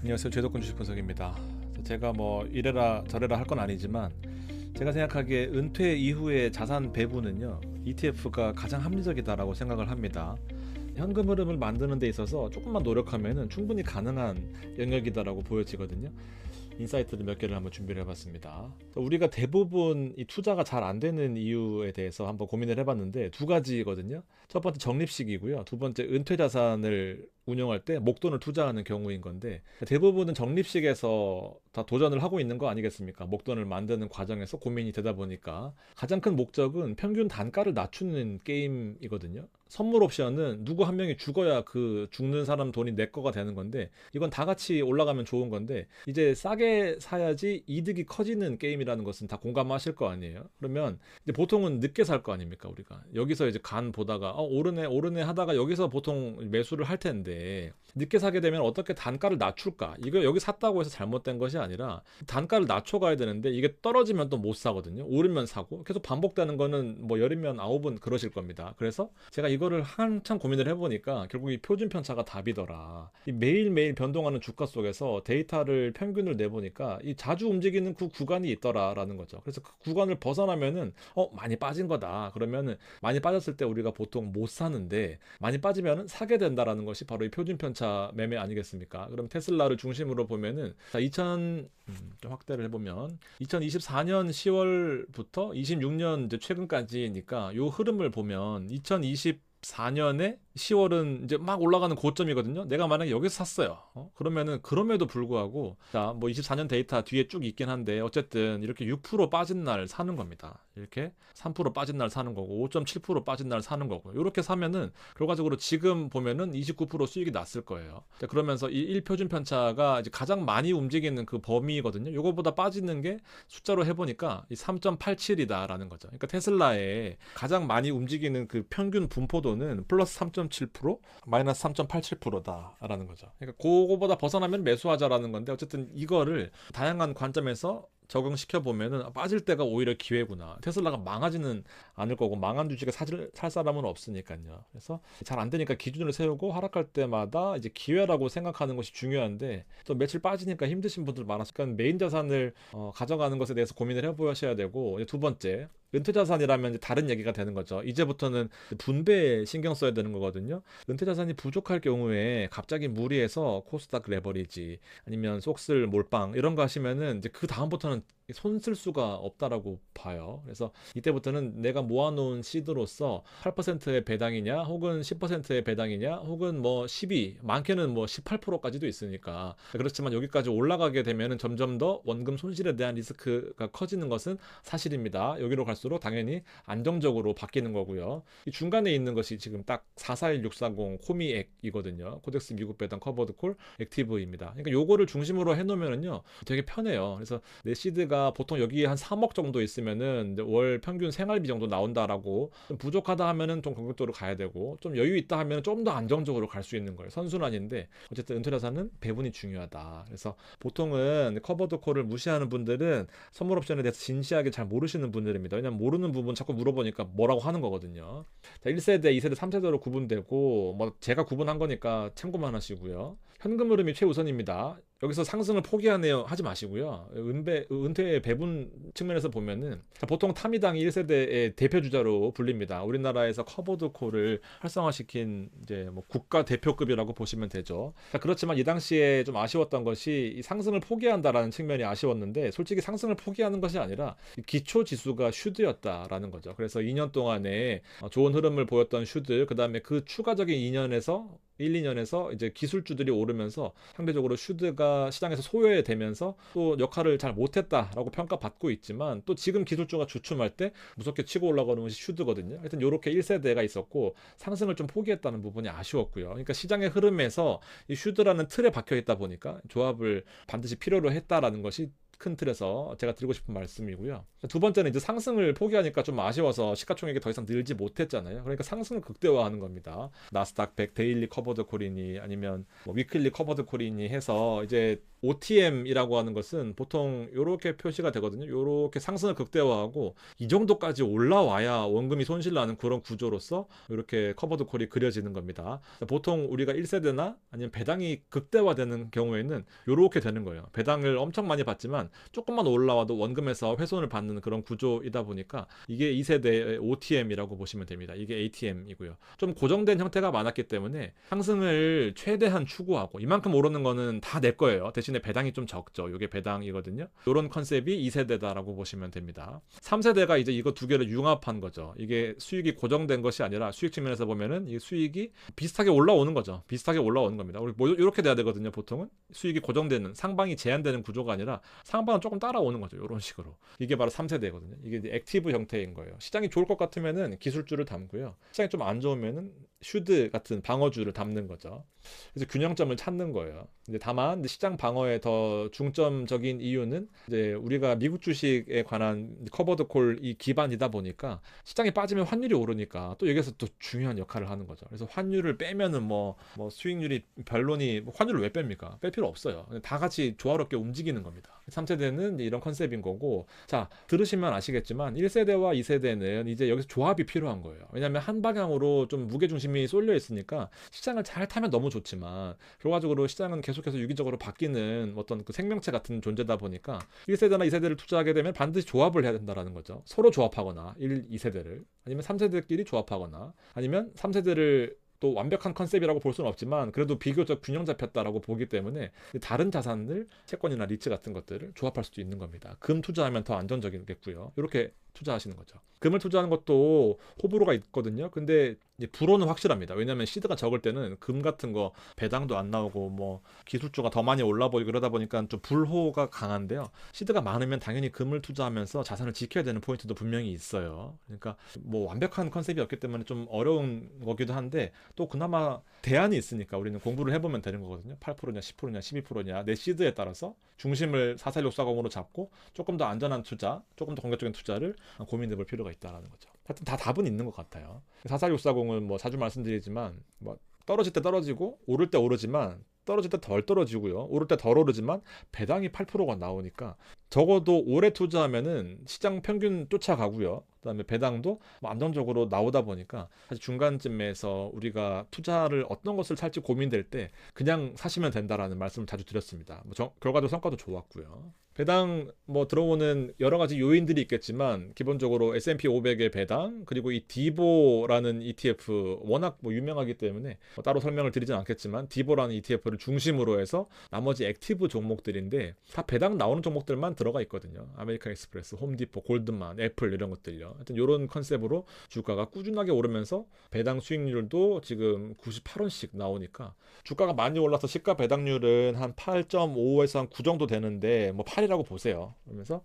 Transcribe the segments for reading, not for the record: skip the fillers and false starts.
안녕하세요. 최덕근 주식 분석입니다. 제가 뭐 이래라 저래라 할 건 아니지만 제가 생각하기에 은퇴 이후의 자산 배분은요, ETF가 가장 합리적이다라고 생각을 합니다. 현금 흐름을 만드는 데 있어서 조금만 노력하면 충분히 가능한 영역이다라고 보여지거든요. 인사이트를 몇 개를 한번 준비를 해봤습니다. 우리가 대부분 이 투자가 잘 안 되는 이유에 대해서 한번 고민을 해봤는데 두 가지거든요. 첫 번째 적립식이고요. 두 번째 은퇴 자산을 운영할 때 목돈을 투자하는 경우인 건데, 대부분은 적립식에서 다 도전을 하고 있는 거 아니겠습니까? 목돈을 만드는 과정에서 고민이 되다 보니까 가장 큰 목적은 평균 단가를 낮추는 게임이거든요. 선물 옵션은 누구 한 명이 죽어야 그 죽는 사람 돈이 내 거가 되는 건데, 이건 다 같이 올라가면 좋은 건데, 이제 싸게 사야지 이득이 커지는 게임이라는 것은 다 공감하실 거 아니에요. 그러면 이제 보통은 늦게 살 거 아닙니까? 우리가 여기서 이제 간 보다가 오르네 오르네 하다가 여기서 보통 매수를 할 텐데, 늦게 사게 되면 어떻게 단가를 낮출까? 이거 여기 샀다고 해서 잘못된 것이 아니라 단가를 낮춰가야 되는데, 이게 떨어지면 또 못 사거든요. 오르면 사고 계속 반복되는 거는 뭐 열이면 아홉은 그러실 겁니다. 그래서 제가 이거를 한참 고민을 해보니까 결국 이 표준 편차가 답이더라. 이 매일매일 변동하는 주가 속에서 데이터를 평균을 내보니까 이 자주 움직이는 그 구간이 있더라라는 거죠. 그래서 그 구간을 벗어나면은 많이 빠진 거다. 그러면은 많이 빠졌을 때 우리가 보통 못 사는데, 많이 빠지면은 사게 된다라는 것이 바로 이 표준 편차 매매 아니겠습니까? 그럼 테슬라를 중심으로 보면은 자, 좀 확대를 해보면 2024년 10월부터 26년 이제 최근까지니까 요 흐름을 보면 2024년에 10월은 이제 막 올라가는 고점이거든요. 내가 만약에 여기서 샀어요. 그러면은 그럼에도 불구하고 자, 뭐 24년 데이터 뒤에 쭉 있긴 한데 어쨌든 이렇게 6% 빠진 날 사는 겁니다. 이렇게 3% 빠진 날 사는 거고 5.7% 빠진 날 사는 거고, 이렇게 사면은 결과적으로 지금 보면은 29% 수익이 났을 거예요. 자, 그러면서 이 1표준 편차가 이제 가장 많이 움직이는 그 범위거든요. 요거보다 빠지는 게 숫자로 해보니까 이 3.87이다라는 거죠. 그러니까 테슬라의 가장 많이 움직이는 그 평균 분포도는 플러스 3.7% 마이너스 3.87%다라는 거죠. 그러니까 그거보다 벗어나면 매수하자라는 건데, 어쨌든 이거를 다양한 관점에서 적용시켜 보면은 빠질 때가 오히려 기회구나. 테슬라가 망하지는 않을 거고 망한 주식을 살 사람은 없으니까요. 그래서 잘 안 되니까 기준을 세우고 하락할 때마다 이제 기회라고 생각하는 것이 중요한데, 또 며칠 빠지니까 힘드신 분들 많았으니까 메인 자산을 가져가는 것에 대해서 고민을 해보셔야 되고, 이제 두 번째 은퇴 자산이라면 이제 다른 얘기가 되는 거죠. 이제부터는 분배에 신경 써야 되는 거거든요. 은퇴 자산이 부족할 경우에 갑자기 무리해서 코스닥 레버리지 아니면 속슬 몰빵 이런 거 하시면은 이제 그 다음부터는 손 쓸 수가 없다라고 봐요. 그래서 이때부터는 내가 모아놓은 시드로서 8%의 배당이냐 혹은 10%의 배당이냐 혹은 뭐 12, 많게는 뭐 18%까지도 있으니까. 그렇지만 여기까지 올라가게 되면은 점점 더 원금 손실에 대한 리스크가 커지는 것은 사실입니다. 여기로 갈수록 당연히 안정적으로 바뀌는 거고요. 이 중간에 있는 것이 지금 딱 441640 코미액이거든요. 코덱스 미국 배당 커버드 콜 액티브입니다. 그러니까 요거를 중심으로 해놓으면은요 되게 편해요. 그래서 내 시드가 보통 여기에 한 3억 정도 있으면은 월 평균 생활비 정도 나온다라고, 좀 부족하다 하면은 좀 공격도로 가야 되고, 좀 여유 있다 하면은 좀 더 안정적으로 갈 수 있는 거예요. 선순환인데 어쨌든 은퇴자산은 배분이 중요하다. 그래서 보통은 커버드 콜을 무시하는 분들은 선물 옵션에 대해서 진지하게 잘 모르시는 분들입니다. 왜냐면 모르는 부분 자꾸 물어보니까 뭐라고 하는 거거든요. 자, 1세대, 2세대, 3세대로 구분되고, 뭐 제가 구분한 거니까 참고만 하시고요. 현금 흐름이 최우선입니다. 여기서 상승을 포기하네요 하지 마시고요. 은퇴 배분 측면에서 보면은 보통 타미당이 1세대의 대표 주자로 불립니다. 우리나라에서 커버드 콜을 활성화시킨 이제 뭐 국가 대표급이라고 보시면 되죠. 자, 그렇지만 이 당시에 좀 아쉬웠던 것이 이 상승을 포기한다라는 측면이 아쉬웠는데, 솔직히 상승을 포기하는 것이 아니라 기초 지수가 슈드였다라는 거죠. 그래서 2년 동안에 좋은 흐름을 보였던 슈드, 그다음에 그 추가적인 2년에서 1, 2년에서 이제 기술주들이 오르면서 상대적으로 슈드가 시장에서 소외되면서 또 역할을 잘 못했다라고 평가받고 있지만, 또 지금 기술주가 주춤할 때 무섭게 치고 올라가는 것이 슈드거든요. 하여튼 이렇게 1세대가 있었고 상승을 좀 포기했다는 부분이 아쉬웠고요. 그러니까 시장의 흐름에서 이 슈드라는 틀에 박혀 있다 보니까 조합을 반드시 필요로 했다라는 것이 큰 틀에서 제가 드리고 싶은 말씀이고요. 두 번째는 이제 상승을 포기하니까 좀 아쉬워서 시가총액이 더 이상 늘지 못했잖아요. 그러니까 상승을 극대화하는 겁니다. 나스닥 100 데일리 커버드 콜이니 아니면 뭐 위클리 커버드 콜이니 해서 이제 OTM이라고 하는 것은 보통 이렇게 표시가 되거든요. 이렇게 상승을 극대화하고 이 정도까지 올라와야 원금이 손실나는 그런 구조로서 이렇게 커버드 콜이 그려지는 겁니다. 보통 우리가 1세대나 아니면 배당이 극대화되는 경우에는 이렇게 되는 거예요. 배당을 엄청 많이 받지만 조금만 올라와도 원금에서 훼손을 받는 그런 구조이다 보니까 이게 2세대의 OTM이라고 보시면 됩니다. 이게 ATM이고요. 좀 고정된 형태가 많았기 때문에 상승을 최대한 추구하고 이만큼 오르는 거는 다 내 거예요. 대신에 배당이 좀 적죠. 이게 배당이거든요. 이런 컨셉이 2세대다라고 보시면 됩니다. 3세대가 이제 이거 두 개를 융합한 거죠. 이게 수익이 고정된 것이 아니라 수익 측면에서 보면은 이 수익이 비슷하게 올라오는 거죠. 비슷하게 올라오는 겁니다. 우리 뭐 이렇게 돼야 되거든요. 보통은 수익이 고정되는 상방이 제한되는 구조가 아니라 상방은 조금 따라오는 거죠. 이런 식으로. 이게 바로 3세대거든요. 이게 이제 액티브 형태인 거예요. 시장이 좋을 것 같으면은 기술주를 담고요. 시장이 좀 안 좋으면은 슈드 같은 방어주를 담는 거죠. 그래서 균형점을 찾는 거예요. 이제 다만 시장 방어에 더 중점적인 이유는 이제 우리가 미국 주식에 관한 커버드 콜이 기반이다 보니까 시장이 빠지면 환율이 오르니까 또 여기서 또 중요한 역할을 하는 거죠. 그래서 환율을 빼면은 뭐 수익률이 별로니 환율을 왜 뺍니까? 뺄 필요 없어요. 다 같이 조화롭게 움직이는 겁니다. 3세대는 이런 컨셉인 거고, 자 들으시면 아시겠지만 1세대와 2세대는 이제 여기서 조합이 필요한 거예요. 왜냐하면 한 방향으로 좀 무게중심이 쏠려 있으니까 시장을 잘 타면 너무 좋지만 결과적으로 시장은 계속해서 유기적으로 바뀌는 어떤 그 생명체 같은 존재다 보니까 1세대나 2세대를 투자하게 되면 반드시 조합을 해야 된다라는 거죠. 서로 조합하거나 1, 2세대를 아니면 3세대끼리 조합하거나 아니면 3세대를 또 완벽한 컨셉이라고 볼 수는 없지만 그래도 비교적 균형 잡혔다라고 보기 때문에 다른 자산을 채권이나 리츠 같은 것들을 조합할 수도 있는 겁니다. 금 투자하면 더 안정적이겠고요. 이렇게 투자하시는 거죠. 금을 투자하는 것도 호불호가 있거든요. 근데 이제 불호는 확실합니다. 왜냐하면 시드가 적을 때는 금 같은 거 배당도 안 나오고 뭐 기술주가 더 많이 올라 보이고 그러다 보니까 좀 불호가 강한데요. 시드가 많으면 당연히 금을 투자하면서 자산을 지켜야 되는 포인트도 분명히 있어요. 그러니까 뭐 완벽한 컨셉이 없기 때문에 좀 어려운 거기도 한데 또 그나마 대안이 있으니까 우리는 공부를 해보면 되는 거거든요. 8%냐 10%냐 12%냐 내 시드에 따라서 중심을 44640으로 잡고 조금 더 안전한 투자, 조금 더 공격적인 투자를 고민해 볼 필요가 있다는 거죠. 하여튼 다 답은 있는 것 같아요. 44640은 뭐 자주 말씀드리지만 뭐 떨어질 때 떨어지고 오를 때 오르지만 떨어질 때 덜 떨어지고요. 오를 때 덜 오르지만 배당이 8%가 나오니까 적어도 오래 투자하면은 시장 평균 쫓아가고요. 그다음에 배당도 뭐 안정적으로 나오다 보니까 사실 중간쯤에서 우리가 투자를 어떤 것을 살지 고민될 때 그냥 사시면 된다라는 말씀을 자주 드렸습니다. 뭐 결과도 성과도 좋았고요. 배당 뭐 들어오는 여러 가지 요인들이 있겠지만 기본적으로 S&P 500의 배당 그리고 이 디보라는 ETF 워낙 뭐 유명하기 때문에 뭐 따로 설명을 드리진 않겠지만 디보라는 ETF를 중심으로 해서 나머지 액티브 종목들인데 다 배당 나오는 종목들만 들어가 있거든요. 아메리칸 익스프레스, 홈디포, 골드만, 애플 이런 것들요. 하여튼 이런 컨셉으로 주가가 꾸준하게 오르면서 배당 수익률도 지금 98원씩 나오니까 주가가 많이 올라서 시가 배당률은 한 8.5에서 한 9 정도 되는데 뭐 8이라고 보세요. 그러면서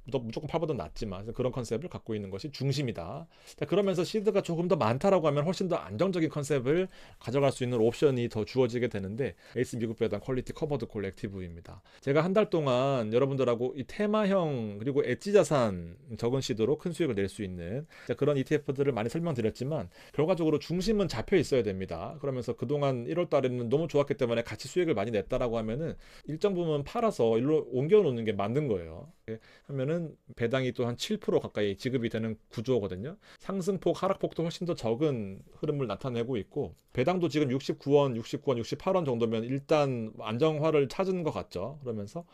무조건 8보다 낫지만 그런 컨셉을 갖고 있는 것이 중심이다. 그러면서 시드가 조금 더 많다라고 하면 훨씬 더 안정적인 컨셉을 가져갈 수 있는 옵션이 더 주어지게 되는데 에이스 미국 배당 퀄리티 커버드 콜렉티브입니다. 제가 한 달 동안 여러분들하고 이 테마형 그리고 엣지 자산 적은 시드로 큰 수익을 낼 수 있는 그런 ETF들을 많이 설명드렸지만 결과적으로 중심은 잡혀 있어야 됩니다. 그러면서 그동안 1월 달에는 너무 좋았기 때문에 같이 수익을 많이 냈다라고 하면은 일정 부분 팔아서 일로 옮겨 놓는 게 맞는 거예요. 하면은 배당이 또 한 7% 가까이 지급이 되는 구조거든요. 상승폭, 하락폭도 훨씬 더 적은 흐름을 나타내고 있고 배당도 지금 69원, 68원 정도면 일단 안정화를 찾은 것 같죠. 그러면서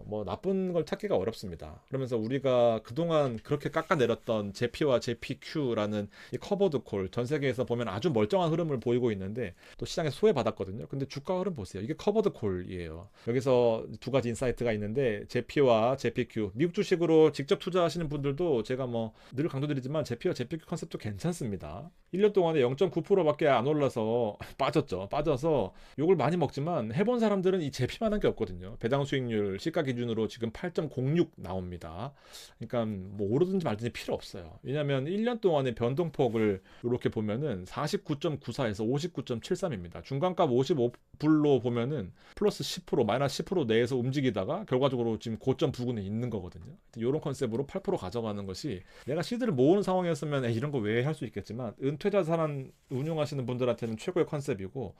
뭐 나쁜 걸 찾기가 어렵습니다. 그러면서 우리가 그동안 그렇게 깎아내렸던 제피와 제피큐라는 이 커버드 콜 전 세계에서 보면 아주 멀쩡한 흐름을 보이고 있는데 또 시장에 소외받았거든요. 근데 주가 흐름 보세요. 이게 커버드 콜이에요. 여기서 두 가지 인사이트가 있는데 제피와 제피큐 미국 주식으로 ETF로 직접 투자하시는 분들도 제가 뭐 늘 강조드리지만 제피와 제피큐 컨셉도 괜찮습니다. 1년 동안에 0.9%밖에 안 올라서 빠져서 욕을 많이 먹지만 해본 사람들은 이 제피만한 게 없거든요. 배당 수익률 시가 기준으로 지금 8.06 나옵니다. 그러니까 뭐 오르든지 말든지 필요 없어요. 왜냐하면 1년 동안의 변동폭을 이렇게 보면은 49.94에서 59.73입니다. 중간값 55불로 보면은 플러스 10% 마이너스 10% 내에서 움직이다가 결과적으로 지금 고점 부근에 있는 거거든요. 이런 컨셉으로 8% 가져가는 것이 내가 시드를 모으는 상황이었으면 이런 거 왜 할 수 있겠지만 은퇴자산 운용하시는 분들한테는 최고의 컨셉이고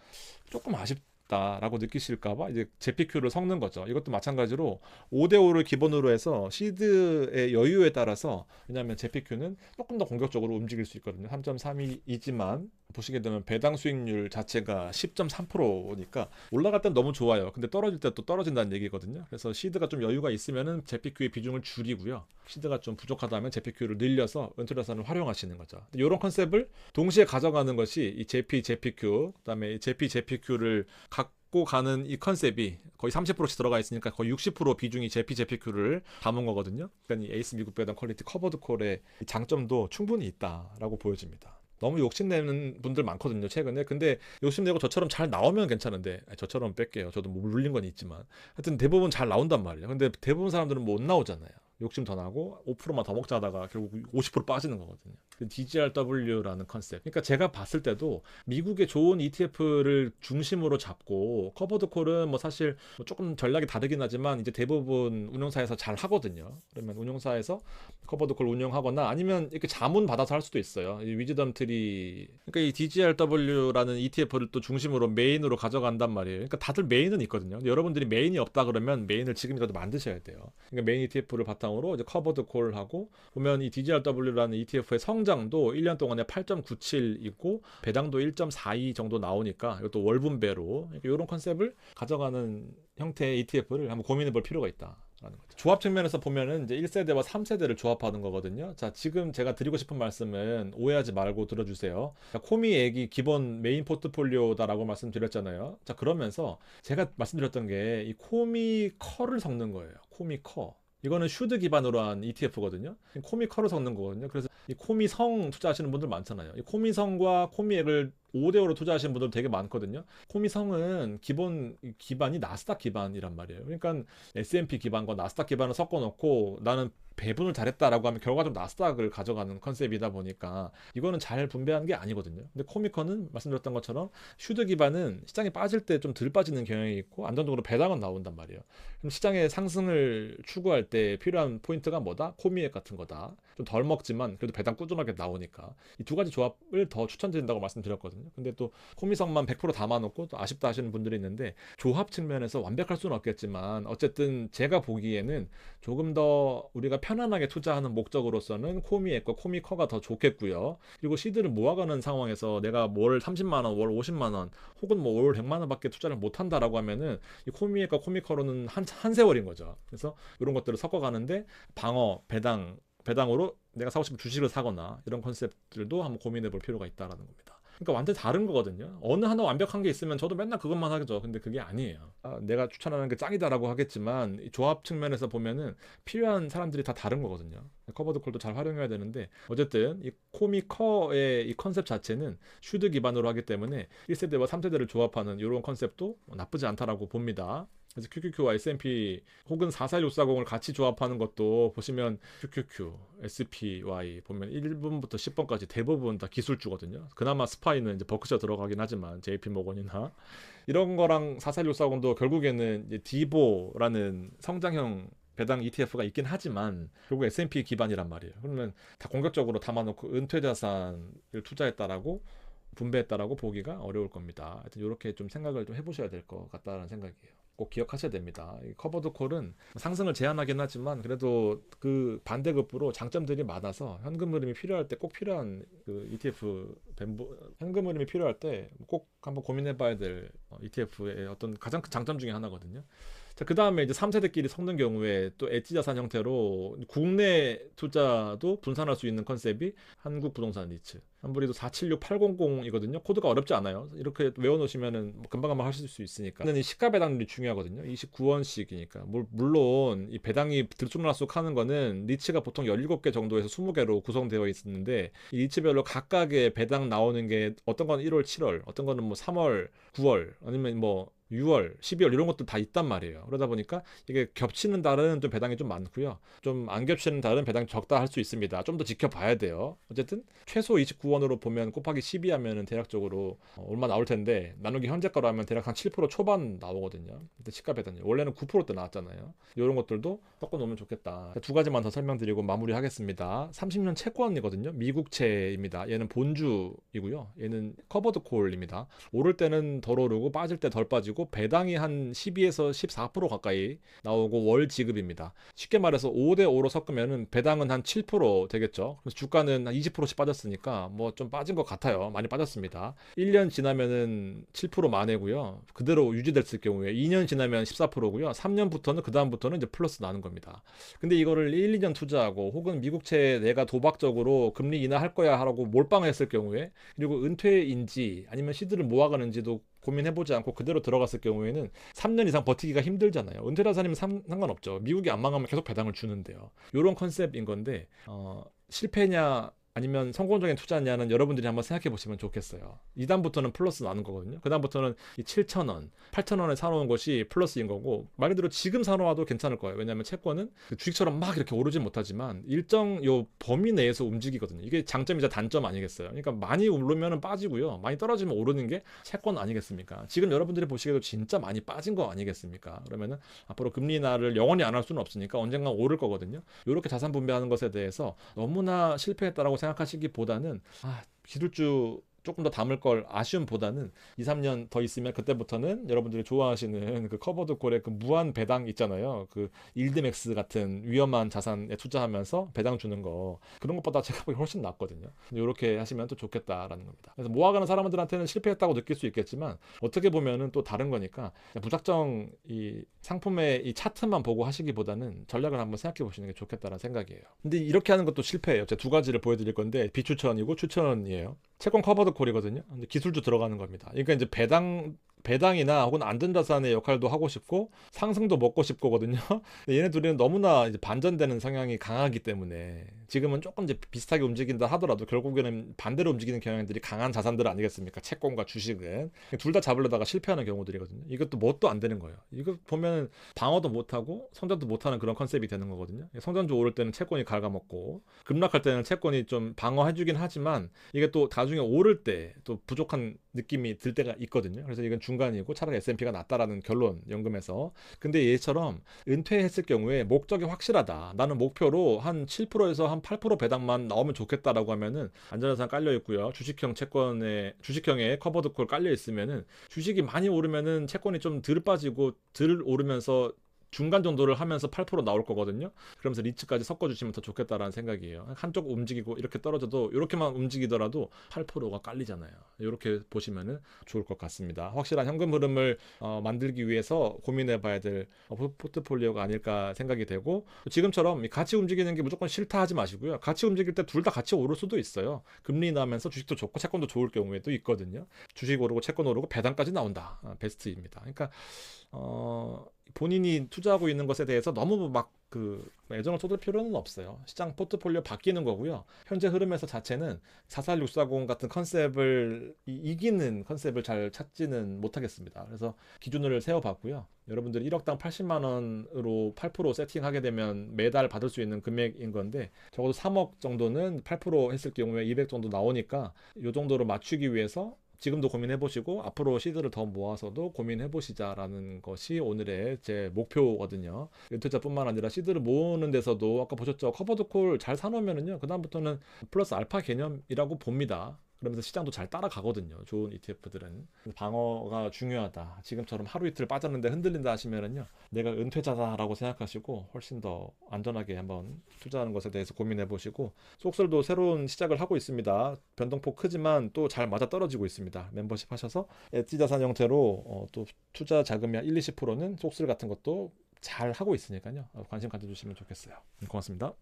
조금 아쉽다라고 느끼실까봐 이제 제피큐를 섞는 거죠. 이것도 마찬가지로 5대5를 기본으로 해서 시드의 여유에 따라서 왜냐하면 제피큐는 조금 더 공격적으로 움직일 수 있거든요. 3.32이지만 보시게 되면 배당 수익률 자체가 10.3%니까 올라갈 땐 너무 좋아요. 근데 떨어질 때 또 떨어진다는 얘기거든요. 그래서 시드가 좀 여유가 있으면은 제피큐의 비중을 줄이고요. 시드가 좀 부족하다면 제피큐를 늘려서 은퇴자산을 활용하시는 거죠. 이런 컨셉을 동시에 가져가는 것이 이 제피큐, 그다음에 제피큐를 갖고 가는 이 컨셉이 거의 30%씩 들어가 있으니까 거의 60% 비중이 제피큐를 담은 거거든요. 그러니까 이 에이스 미국 배당 퀄리티 커버드 콜의 장점도 충분히 있다라고 보여집니다. 너무 욕심내는 분들 많거든요 최근에. 근데 욕심내고 저처럼 잘 나오면 괜찮은데 저처럼 뺄게요. 저도 뭐 물린 건 있지만 하여튼 대부분 잘 나온단 말이에요. 근데 대부분 사람들은 못 나오잖아요. 욕심 더 나고 5%만 더 먹자 하다가 결국 50% 빠지는 거거든요. DGRW라는 컨셉. 그러니까 제가 봤을 때도 미국의 좋은 ETF를 중심으로 잡고 커버드 콜은 뭐 사실 뭐 조금 전략이 다르긴 하지만 이제 대부분 운용사에서 잘 하거든요. 그러면 운용사에서 커버드 콜 운영하거나 아니면 이렇게 자문 받아서 할 수도 있어요. 이 위즈덤 트리. 그러니까 이 DGRW라는 ETF를 또 중심으로 메인으로 가져간단 말이에요. 그러니까 다들 메인은 있거든요. 근데 여러분들이 메인이 없다 그러면 메인을 지금이라도 만드셔야 돼요. 그러니까 메인 ETF를 바탕으로 이제 커버드 콜하고 보면 이 DGRW라는 ETF의 성장도 1년 동안에 8.97이고 배당도 1.42 정도 나오니까 이것도 월분배로 이런 컨셉을 가져가는 형태의 ETF를 한번 고민해 볼 필요가 있다. 라는 거죠. 조합 측면에서 보면은 이제 1세대와 3세대를 조합하는 거거든요. 자, 지금 제가 드리고 싶은 말씀은 오해하지 말고 들어주세요. 자, 코미액이 기본 메인 포트폴리오다라고 말씀드렸잖아요. 자, 그러면서 제가 말씀드렸던 게 이 코미커를 섞는 거예요. 코미커. 이거는 슈드 기반으로 한 ETF거든요. 코미커를 섞는 거거든요. 그래서 이 코미성 투자하시는 분들 많잖아요. 이 코미성과 코미액을 5대5로 투자하시는 분들 되게 많거든요. 코미성은 기본 기반이 나스닥 기반이란 말이에요. 그러니까 S&P 기반과 나스닥 기반을 섞어놓고 나는 배분을 잘했다라고 하면 결과적으로 나스닥을 가져가는 컨셉이다 보니까 이거는 잘 분배하는 게 아니거든요. 근데 코미커는 말씀드렸던 것처럼 슈드 기반은 시장에 빠질 때 좀 덜 빠지는 경향이 있고 안정적으로 배당은 나온단 말이에요. 그럼 시장의 상승을 추구할 때 필요한 포인트가 뭐다? 코미액 같은 거다. 좀 덜 먹지만 그래도 배당 꾸준하게 나오니까 이 두 가지 조합을 더 추천드린다고 말씀드렸거든요. 근데 또 코미성만 100% 담아놓고 또 아쉽다 하시는 분들이 있는데 조합 측면에서 완벽할 수는 없겠지만 어쨌든 제가 보기에는 조금 더 우리가 편안하게 투자하는 목적으로서는 코미액과 코미커가 더 좋겠고요. 그리고 시드를 모아가는 상황에서 내가 월 30만 원, 월 50만 원 혹은 뭐 월 100만 원밖에 투자를 못 한다라고 하면은 이 코미액과 코미커로는 한 세월인 거죠. 그래서 이런 것들을 섞어가는데 방어, 배당으로 내가 사고 싶은 주식을 사거나 이런 컨셉들도 한번 고민해 볼 필요가 있다라는 겁니다. 그러니까 완전 다른 거거든요. 어느 하나 완벽한 게 있으면 저도 맨날 그것만 하죠. 근데 그게 아니에요. 내가 추천하는 게 짱이다라고 하겠지만 이 조합 측면에서 보면은 필요한 사람들이 다 다른 거거든요. 커버드 콜도 잘 활용해야 되는데 어쨌든 이 코미커의 이 컨셉 자체는 슈드 기반으로 하기 때문에 1세대와 3세대를 조합하는 이런 컨셉도 나쁘지 않다라고 봅니다. 그래서 QQQ와 S&P 혹은 44640을 같이 조합하는 것도 보시면 QQQ, SPY 보면 1번부터 10번까지 대부분 다 기술주거든요. 그나마 스파이는 이제 버크셔 들어가긴 하지만 JP모건이나 이런 거랑 44640도 결국에는 이제 디보라는 성장형 배당 ETF가 있긴 하지만 결국 S&P 기반이란 말이에요. 그러면 다 공격적으로 담아놓고 은퇴자산을 투자했다라고 분배했다라고 보기가 어려울 겁니다. 하여튼 이렇게 좀 생각을 좀 해보셔야 될 것 같다는 생각이에요. 꼭 기억하셔야 됩니다. 이 커버드 콜은 상승을 제한하긴 하지만 그래도 그 반대급부로 장점들이 많아서 현금 흐름이 필요할 때 꼭 필요한 그 ETF 현금 흐름이 필요할 때 꼭 한번 고민해봐야 될 ETF의 어떤 가장 큰 장점 중에 하나거든요. 자, 그 다음에 이제 3세대끼리 섞는 경우에 또 엣지 자산 형태로 국내 투자도 분산할 수 있는 컨셉이 한국부동산 리츠. 한불이도 476800이거든요. 코드가 어렵지 않아요. 이렇게 외워놓으시면은 뭐 금방금방 하실 수 있으니까. 이 시가 배당률이 중요하거든요. 29원씩이니까. 물론 이 배당이 들쑥날쑥 하는 거는 리츠가 보통 17개 정도에서 20개로 구성되어 있었는데 이 리츠별로 각각의 배당 나오는 게 어떤 건 1월, 7월, 어떤 거는 뭐 3월, 9월, 아니면 뭐 6월, 12월 이런 것도 다 있단 말이에요. 그러다 보니까 이게 겹치는 달은 좀 배당이 좀 많고요. 좀 안 겹치는 달은 배당이 적다 할 수 있습니다. 좀 더 지켜봐야 돼요. 어쨌든 최소 29원으로 보면 곱하기 12 하면은 대략적으로 얼마 나올 텐데 나누기 현재가로 하면 대략 한 7% 초반 나오거든요. 근데 시가 배당이 원래는 9%대 나왔잖아요. 이런 것들도 섞어 놓으면 좋겠다. 두 가지만 더 설명드리고 마무리하겠습니다. 30년 채권이거든요. 미국채입니다. 얘는 본주이고요. 얘는 커버드 콜입니다. 오를 때는 덜 오르고 빠질 때 덜 빠지고 배당이 한 12에서 14% 가까이 나오고 월 지급입니다. 쉽게 말해서 5대 5로 섞으면은 배당은 한 7% 되겠죠. 그래서 주가는 한 20%씩 빠졌으니까 뭐 좀 빠진 것 같아요. 많이 빠졌습니다. 1년 지나면은 7% 만회고요. 그대로 유지됐을 경우에 2년 지나면 14%고요. 3년부터는 그 다음부터는 이제 플러스 나는 겁니다. 근데 이거를 1, 2년 투자하고 혹은 미국채 내가 도박적으로 금리 인하할 거야 하라고 몰빵했을 경우에 그리고 은퇴인지 아니면 시드를 모아가는지도 고민해보지 않고 그대로 들어갔을 경우에는 3년 이상 버티기가 힘들잖아요. 은퇴자산이면 상관없죠. 미국이 안 망하면 계속 배당을 주는데요. 이런 컨셉인 건데 실패냐 아니면 성공적인 투자냐는 여러분들이 한번 생각해 보시면 좋겠어요. 2단부터는 플러스 나는 거거든요. 그 다음부터는 이 7,000원, 8,000원에 사놓은 것이 플러스인 거고 말 그대로 지금 사놓아도 괜찮을 거예요. 왜냐하면 채권은 그 주식처럼 막 이렇게 오르진 못하지만 일정 요 범위 내에서 움직이거든요. 이게 장점이자 단점 아니겠어요. 그러니까 많이 오르면 빠지고요. 많이 떨어지면 오르는 게 채권 아니겠습니까? 지금 여러분들이 보시기에도 진짜 많이 빠진 거 아니겠습니까? 그러면은 앞으로 금리 인하를 영원히 안 할 수는 없으니까 언젠가 오를 거거든요. 이렇게 자산 분배하는 것에 대해서 너무나 실패했다라고 생각하시기보다는 기술주 조금 더 담을 걸 아쉬움보다는 2, 3년 더 있으면 그때부터는 여러분들이 좋아하시는 그 커버드 콜의 그 무한 배당 있잖아요. 그 일드맥스 같은 위험한 자산에 투자하면서 배당 주는 거 그런 것보다 제가 보기 훨씬 낫거든요. 이렇게 하시면 또 좋겠다라는 겁니다. 그래서 모아가는 사람들한테는 실패했다고 느낄 수 있겠지만 어떻게 보면은 또 다른 거니까 무작정 이 상품의 이 차트만 보고 하시기보다는 전략을 한번 생각해 보시는 게 좋겠다라는 생각이에요. 근데 이렇게 하는 것도 실패예요. 제가 두 가지를 보여드릴 건데 비추천이고 추천이에요. 채권 커버드 콜이거든요. 근데 기술주 들어가는 겁니다. 그러니까 이제 배당이나 혹은 안전자산의 역할도 하고 싶고 상승도 먹고 싶거든요. 얘네 둘이는 너무나 이제 반전되는 성향이 강하기 때문에 지금은 조금 이제 비슷하게 움직인다 하더라도 결국에는 반대로 움직이는 경향들이 강한 자산들 아니겠습니까? 채권과 주식은 둘 다 잡으려다가 실패하는 경우들이거든요. 이것도 뭣도 안 되는 거예요. 이거 보면 방어도 못하고 성장도 못하는 그런 컨셉이 되는 거거든요. 성장주 오를 때는 채권이 갉아먹고 급락할 때는 채권이 좀 방어해주긴 하지만 이게 또 나중에 오를 때 또 부족한 느낌이 들 때가 있거든요. 그래서 이건 중간이고 차라리 S&P가 낫다라는 결론 연금에서. 근데 얘처럼 은퇴했을 경우에 목적이 확실하다. 나는 목표로 한 7%에서 한 8% 배당만 나오면 좋겠다라고 하면은 안전자산 깔려 있고요. 주식형의 커버드콜 깔려 있으면은 주식이 많이 오르면은 채권이 좀 덜 빠지고 덜 오르면서 중간 정도를 하면서 8% 나올 거거든요. 그러면서 리츠까지 섞어주시면 더 좋겠다라는 생각이에요. 한쪽 움직이고 이렇게 떨어져도 이렇게만 움직이더라도 8%가 깔리잖아요. 이렇게 보시면 좋을 것 같습니다. 확실한 현금 흐름을 만들기 위해서 고민해봐야 될 포트폴리오가 아닐까 생각이 되고 지금처럼 같이 움직이는 게 무조건 싫다 하지 마시고요. 같이 움직일 때 둘 다 같이 오를 수도 있어요. 금리 나면서 주식도 좋고 채권도 좋을 경우에도 있거든요. 주식 오르고 채권 오르고 배당까지 나온다. 베스트입니다. 그러니까 본인이 투자하고 있는 것에 대해서 너무 막 애정을 쏟을 필요는 없어요. 시장 포트폴리오 바뀌는 거고요. 현재 흐름에서 자체는 44640 같은 컨셉을 이기는 컨셉을 잘 찾지는 못하겠습니다. 그래서 기준을 세워봤고요. 여러분들이 1억당 80만 원으로 8% 세팅하게 되면 매달 받을 수 있는 금액인 건데 적어도 3억 정도는 8% 했을 경우에 200 정도 나오니까 이 정도로 맞추기 위해서 지금도 고민해보시고 앞으로 시드를 더 모아서도 고민해보시자라는 것이 오늘의 제 목표거든요. 은퇴자뿐만 아니라 시드를 모으는 데서도 아까 보셨죠? 커버드콜 잘 사놓으면은요 그 다음부터는 플러스 알파 개념이라고 봅니다. 그러면서 시장도 잘 따라가거든요. 좋은 ETF들은. 방어가 중요하다. 지금처럼 하루 이틀 빠졌는데 흔들린다 하시면은요. 내가 은퇴자다라고 생각하시고 훨씬 더 안전하게 한번 투자하는 것에 대해서 고민해 보시고, 속설도 새로운 시작을 하고 있습니다. 변동폭 크지만 또 잘 맞아 떨어지고 있습니다. 멤버십 하셔서 엣지 자산 형태로 또 투자 자금이 한 1, 20%는 속설 같은 것도 잘 하고 있으니까요. 관심 가져주시면 좋겠어요. 고맙습니다.